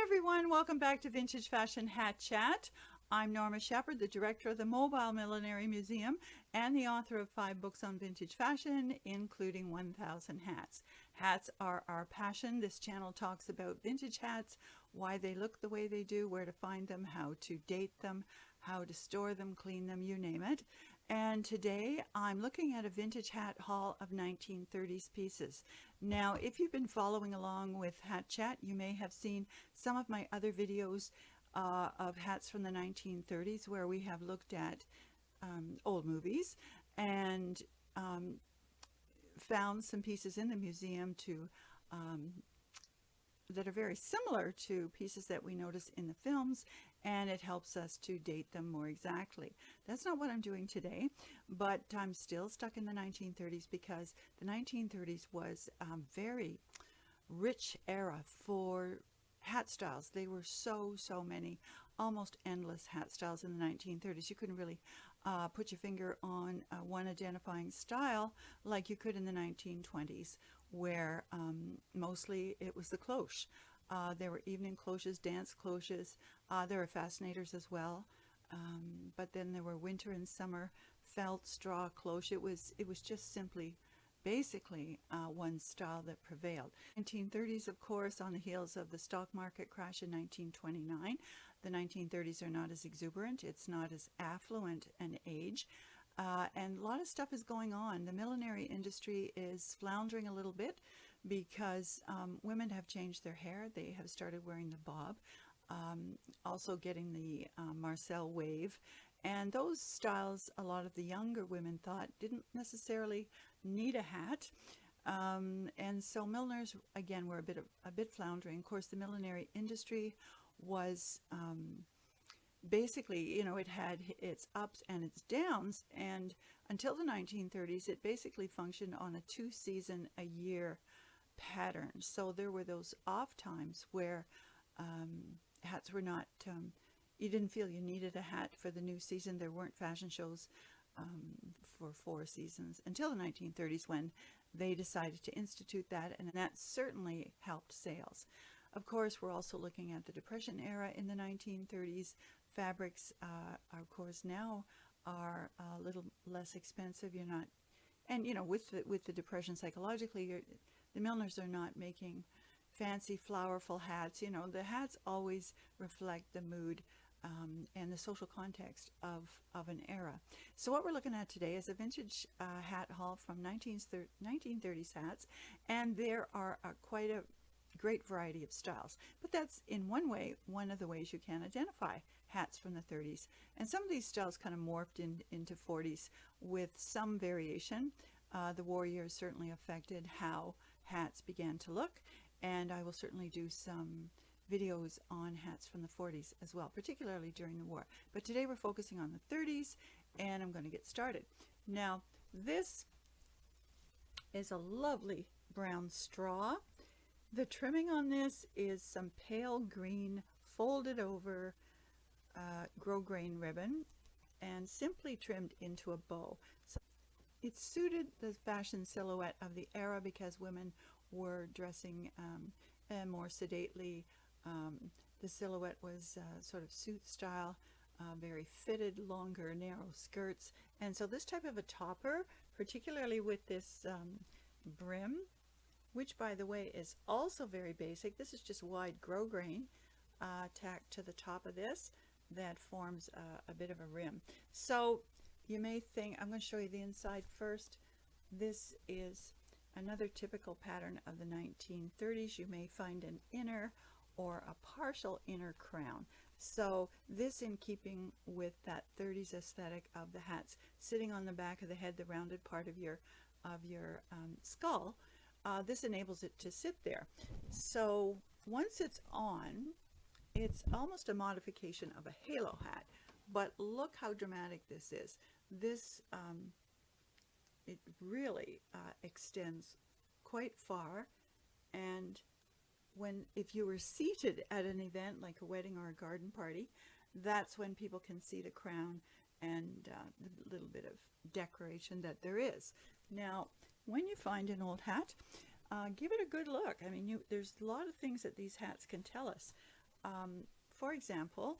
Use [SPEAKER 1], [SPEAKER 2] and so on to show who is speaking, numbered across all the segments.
[SPEAKER 1] everyone, welcome back to Vintage Fashion Hat Chat. I'm Norma Shepherd, the director of the Mobile Millinery Museum and the author of 5 books on vintage fashion, including 1,000 hats. Hats are our passion. This channel talks about vintage hats, why they look the way they do, where to find them, how to date them, how to store them, clean them, you name it. And today I'm looking at a vintage hat haul of 1930s pieces. Now, if you've been following along with Hat Chat, you may have seen some of my other videos of hats from the 1930s where we have looked at old movies and found some pieces in the museum that are very similar to pieces that we notice in the films, and it helps us to date them more exactly. That's not what I'm doing today, but I'm still stuck in the 1930s because the 1930s was a very rich era for hat styles. They were so many, almost endless hat styles in the 1930s. You couldn't really put your finger on one identifying style like you could in the 1920s, where mostly it was the cloche. There were evening cloches, dance cloches. There were fascinators as well. But then there were winter and summer felt straw cloche. It was just simply basically one style that prevailed. 1930s, of course, on the heels of the stock market crash in 1929. The 1930s are not as exuberant. It's not as affluent an age. And a lot of stuff is going on. The millinery industry is floundering a little bit because women have changed their hair. They have started wearing the bob, also getting the Marcel wave. And those styles, a lot of the younger women thought didn't necessarily need a hat. And so milliners, again, were a bit floundering. Of course, the millinery industry was basically, it had its ups and its downs, and until the 1930s it basically functioned on a 2-season-a-year pattern. So there were those off times where hats were not, you didn't feel you needed a hat for the new season. There weren't fashion shows for 4 seasons until the 1930s, when they decided to institute that, and that certainly helped sales. Of course, we're also looking at the Depression era in the 1930s. Fabrics, of course, now are a little less expensive. You're not, and with the Depression, psychologically, the milliners are not making fancy, flowerful hats. The hats always reflect the mood and the social context of an era. So what we're looking at today is a vintage hat haul from 1930s hats, and there are quite a great variety of styles. But that's, in one way, one of the ways you can identify hats from the 30s. And some of these styles kind of morphed into 40s with some variation. The war years certainly affected how hats began to look, and I will certainly do some videos on hats from the 40s as well, particularly during the war. But today we're focusing on the 30s, and I'm going to get started. Now, this is a lovely brown straw. The trimming on this is some pale green folded over grosgrain ribbon and simply trimmed into a bow. So it suited the fashion silhouette of the era because women were dressing more sedately. The silhouette was sort of suit style, very fitted, longer, narrow skirts. And so this type of a topper, particularly with this brim, which, by the way, is also very basic. This is just wide grosgrain tacked to the top of this that forms a bit of a rim. So you may think, I'm going to show you the inside first. This is another typical pattern of the 1930s. You may find an inner or a partial inner crown. So this, in keeping with that 30s aesthetic of the hats, sitting on the back of the head, the rounded part of your skull. This enables it to sit there. So once it's on, it's almost a modification of a halo hat. But look how dramatic this is. This, it really extends quite far. And if you were seated at an event like a wedding or a garden party, that's when people can see the crown and the little bit of decoration that there is. Now, when you find an old hat, give it a good look. I mean, there's a lot of things that these hats can tell us. For example,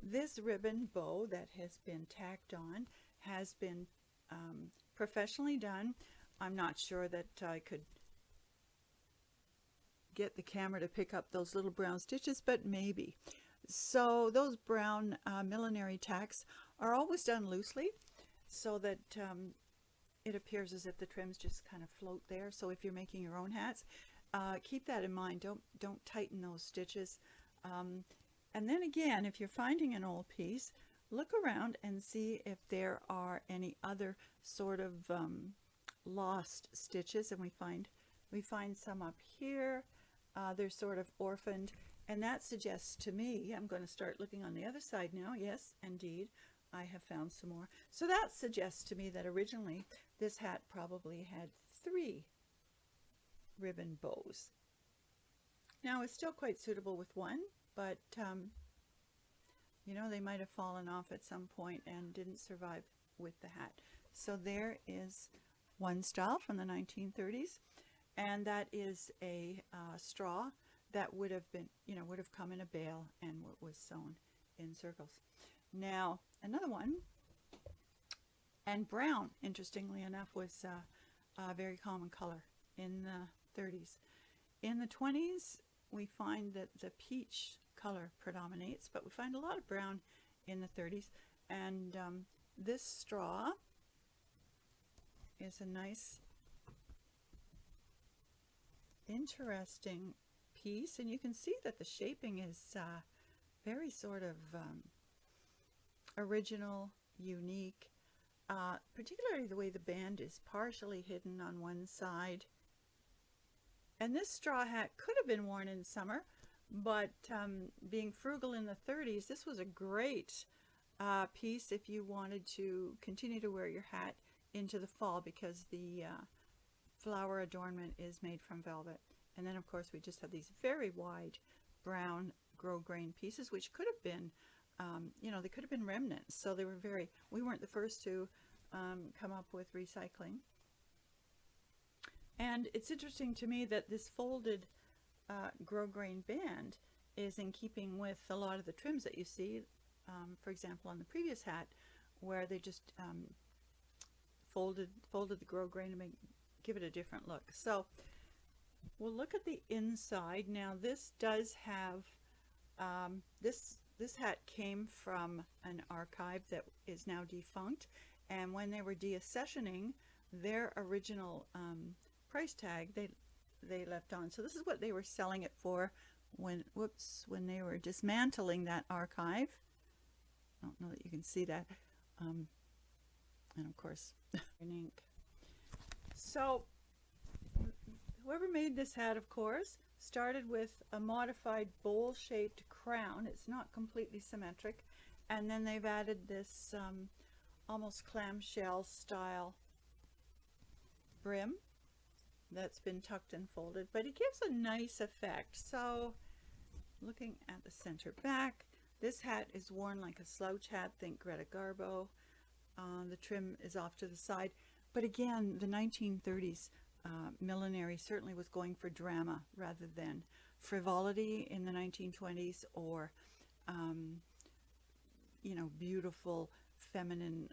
[SPEAKER 1] this ribbon bow that has been tacked on has been professionally done. I'm not sure that I could get the camera to pick up those little brown stitches, but maybe. So those brown millinery tacks are always done loosely so that it appears as if the trims just kind of float there. So if you're making your own hats, keep that in mind. Don't tighten those stitches. And then again, if you're finding an old piece, look around and see if there are any other sort of lost stitches. And we find some up here. They're sort of orphaned, and that suggests to me, I'm going to start looking on the other side now. Yes, indeed, I have found some more. So that suggests to me that originally this hat probably had 3 ribbon bows. Now it's still quite suitable with one, but you know, they might have fallen off at some point and didn't survive with the hat. So there is one style from the 1930s, and that is a straw that would have been, you know, would have come in a bale and was sewn in circles. Now another one, and brown, interestingly enough, was a very common color in the 30s. In the 20s, we find that the peach color predominates, but we find a lot of brown in the 30s. And this straw is a nice, interesting piece, and you can see that the shaping is very sort of original, unique, particularly the way the band is partially hidden on one side. And this straw hat could have been worn in summer, but being frugal in the 30s, this was a great piece if you wanted to continue to wear your hat into the fall, because the flower adornment is made from velvet. And then of course we just have these very wide brown grosgrain pieces, which could have been, you know, they could have been remnants. So they were very, we weren't the first to come up with recycling. And it's interesting to me that this folded grosgrain band is in keeping with a lot of the trims that you see, for example, on the previous hat, where they just folded the grosgrain to give it a different look. So we'll look at the inside. Now this does have, this hat came from an archive that is now defunct, and when they were deaccessioning, their original price tag they left on. So this is what they were selling it for when they were dismantling that archive. I don't know that you can see that. And of course, in ink. So whoever made this hat, of course, started with a modified bowl-shaped crown. It's not completely symmetric. And then they've added this almost clamshell style brim that's been tucked and folded, but it gives a nice effect. So looking at the center back, this hat is worn like a slouch hat. Think Greta Garbo. The trim is off to the side. But again, the 1930s millinery certainly was going for drama rather than frivolity in the 1920s, or you know, beautiful feminine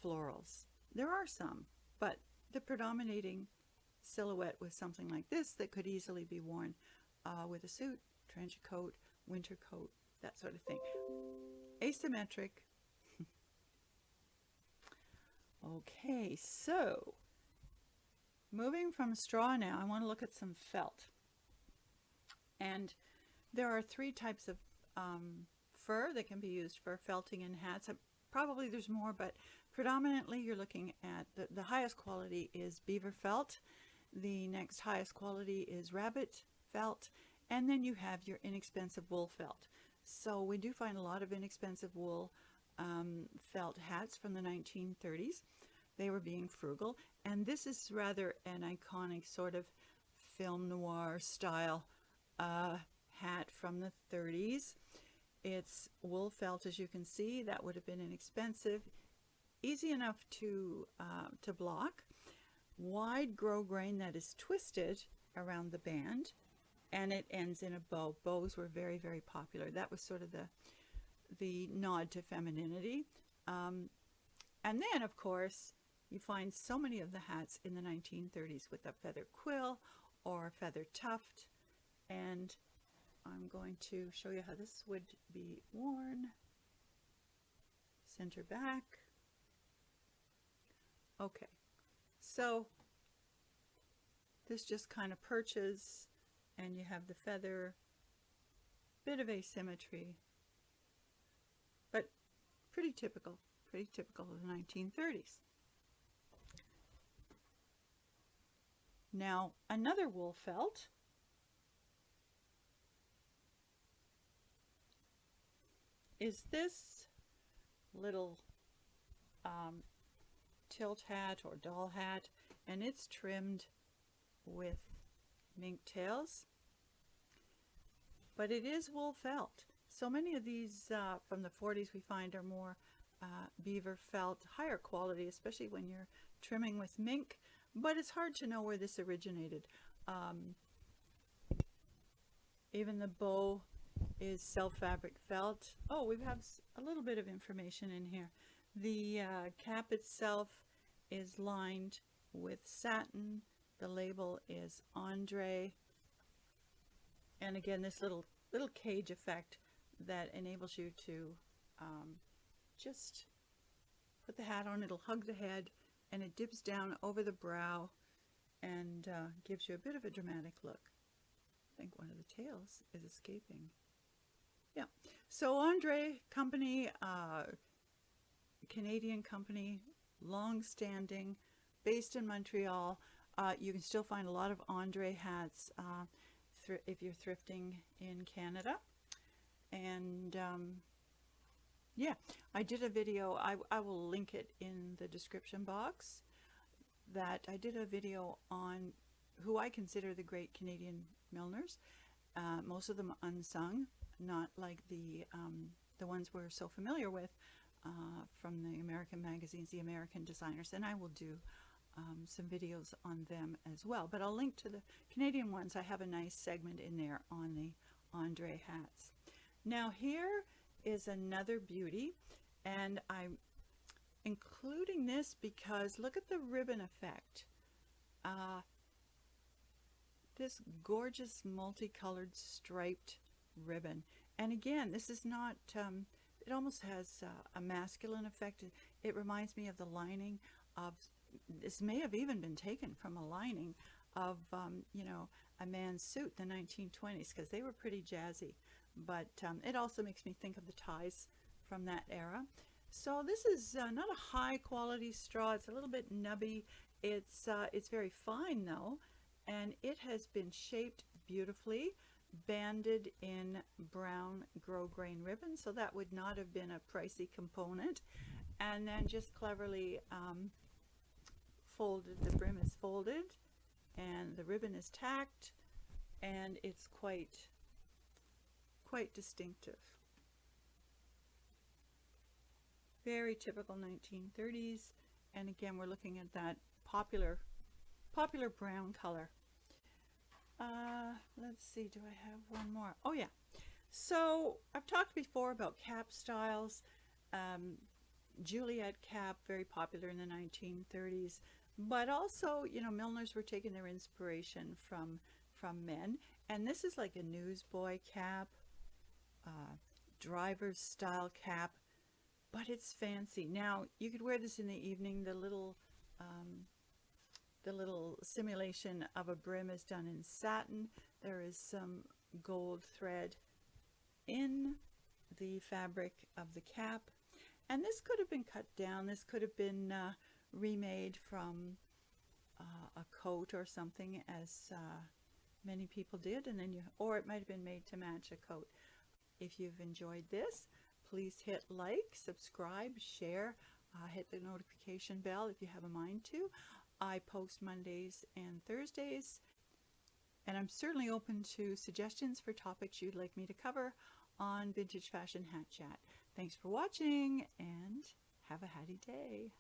[SPEAKER 1] florals. There are some, but the predominating silhouette was something like this that could easily be worn with a suit, trench coat, winter coat, that sort of thing. Asymmetric. Okay, so moving from straw now, I want to look at some felt. And there are 3 types of fur that can be used for felting in hats. Probably there's more, but predominantly you're looking at the highest quality is beaver felt. The next highest quality is rabbit felt, and then you have your inexpensive wool felt. So we do find a lot of inexpensive wool felt hats from the 1930s. They were being frugal, and this is rather an iconic sort of film noir style hat from the 30s. It's wool felt, as you can see. That would have been inexpensive, easy enough to block. Wide grosgrain that is twisted around the band, and it ends in a bow. Bows were very, very popular. That was sort of the nod to femininity. And then, of course, you find so many of the hats in the 1930s with a feather quill or feather tuft. And I'm going to show you how this would be worn. Center back. Okay, so this just kind of perches, and you have the feather, bit of asymmetry, but pretty typical of the 1930s. Now, another wool felt is this little tilt hat or doll hat, and it's trimmed with mink tails, but it is wool felt. So many of these from the 40s we find are more beaver felt, higher quality, especially when you're trimming with mink, but it's hard to know where this originated. Even the bow is self fabric felt. Oh, we have a little bit of information in here. The cap itself is lined with satin. The label is Andre. And again, this little cage effect that enables you to just put the hat on. It'll hug the head, and it dips down over the brow and gives you a bit of a dramatic look. I think one of the tails is escaping. Yeah, so Andre company, Canadian company, long-standing, based in Montreal. You can still find a lot of Andre hats if you're thrifting in Canada. And yeah, I did a video, I will link it in the description box, that I did a video on who I consider the great Canadian milliners, most of them unsung, not like the ones we're so familiar with from the American magazines, the American designers, and I will do some videos on them as well. But I'll link to the Canadian ones. I have a nice segment in there on the Andre hats. Now here is another beauty, and I'm including this because look at the ribbon effect. This gorgeous multicolored striped ribbon. And again, this is not, it almost has a masculine effect. It reminds me of the lining of, this may have even been taken from a lining of, you know, a man's suit in the 1920s, because they were pretty jazzy. But it also makes me think of the ties from that era. So this is not a high quality straw. It's a little bit nubby. It's very fine though, and it has been shaped beautifully, banded in brown grosgrain ribbon, so that would not have been a pricey component. And then just cleverly folded, the brim is folded and the ribbon is tacked, and it's quite distinctive. Very typical 1930s, and again we're looking at that popular brown color. Let's see, do I have one more? Oh yeah, so I've talked before about cap styles. Juliet cap, very popular in the 1930s, but also, you know, milliners were taking their inspiration from men, and this is like a newsboy cap, driver's style cap, but it's fancy. Now you could wear this in the evening. The little simulation of a brim is done in satin. There is some gold thread in the fabric of the cap, and this could have been cut down. This could have been remade from a coat or something, as many people did, and then or it might have been made to match a coat. If you've enjoyed this, please hit like, subscribe, share, hit the notification bell if you have a mind to. I post Mondays and Thursdays, and I'm certainly open to suggestions for topics you'd like me to cover on Vintage Fashion Hat Chat. Thanks for watching, and have a hatty day.